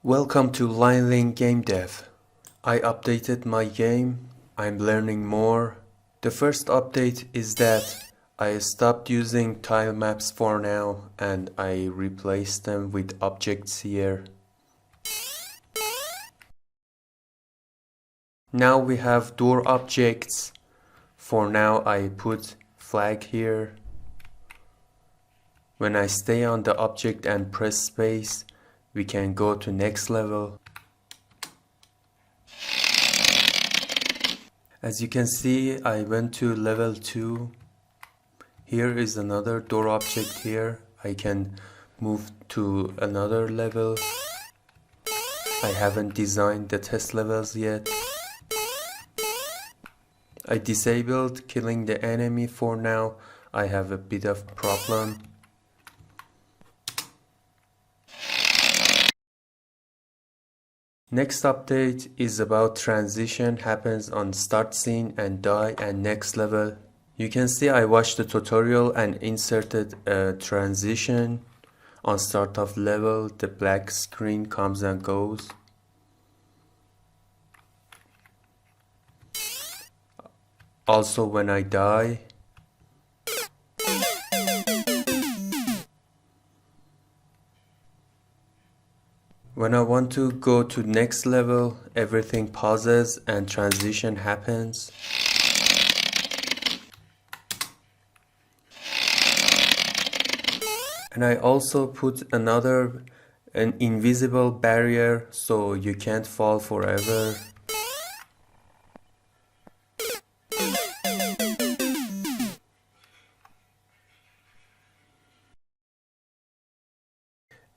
Welcome to Line Game Dev. I updated my game. I'm learning more. The first update is that I stopped using tile maps for now and I replaced them with objects here. Now we have door objects. For now I put flag here. When I stay on the object and press space, we can go to next level. As you can see, I went to level 2. Here is another door object here. I can move to another level. I haven't designed the test levels yet. I disabled killing the enemy for now. I have a bit of problem. Next update is about transition happens on start scene and die and next level. You can see I watched the tutorial and inserted a transition. On start of level, the black screen comes and goes. Also when I die. When I want to go to next level, everything pauses and transition happens. And I also put an invisible barrier so you can't fall forever.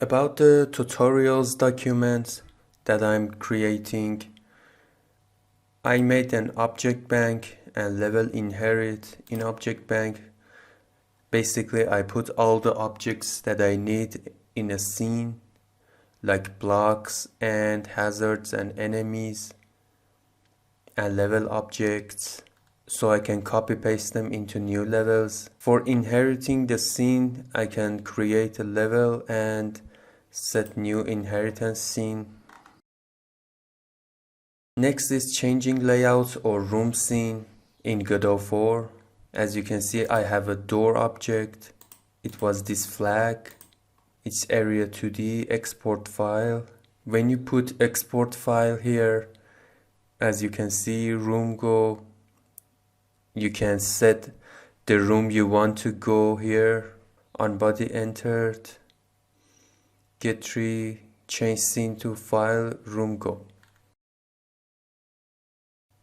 About the tutorials documents that I'm creating, I made an object bank and level inherit in object bank. Basically, I put all the objects that I need in a scene, like blocks and hazards and enemies and level objects, so I can copy paste them into new levels. For inheriting the scene, I can create a level and set new inheritance scene. Next is changing layout or room scene in God of War. As you can see, I have a door object. It was this flag. It's area 2D export file. When you put export file here, as you can see, room go, you can set the room you want to go here. On body entered, get tree, change scene to file, room go.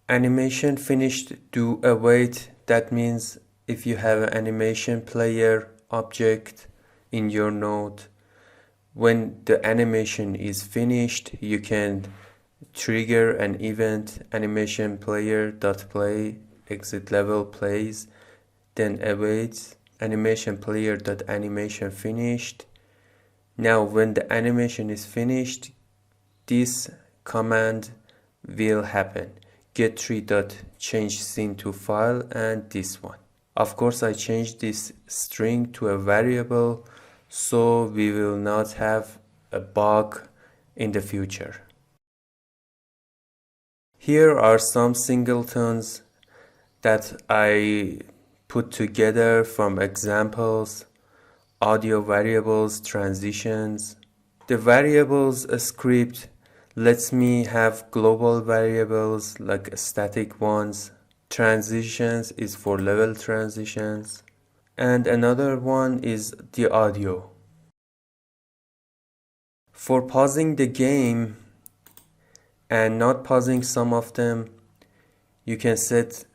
Animation finished, do await. That means if you have an animation player object in your node, when the animation is finished, you can trigger an event animation player.play exit level plays, then awaits animation player.animation finished. Now when the animation is finished, this command will happen. Get tree.change scene to file and this one. Of course, I changed this string to a variable so we will not have a bug in the future. Here are some singletons that I put together from examples. Audio variables, transitions. The variables script lets me have global variables like static ones. Transitions is for level transitions. And another one is the audio. For pausing the game and not pausing some of them, you can set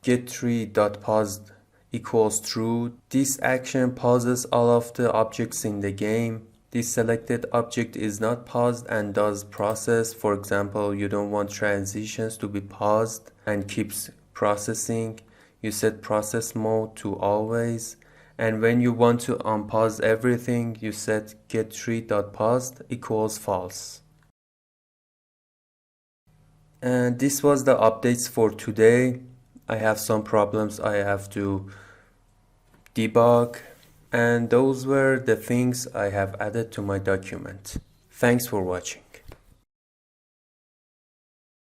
getTree.paused equals true. This action pauses all of the objects in the game. This selected object is not paused and does process. For example, you don't want transitions to be paused and keeps processing. You set process mode to always. And when you want to unpause everything, you set getTree.paused equals false. And this was the updates for today. I have some problems I have to debug, and those were the things I have added to my document. Thanks for watching.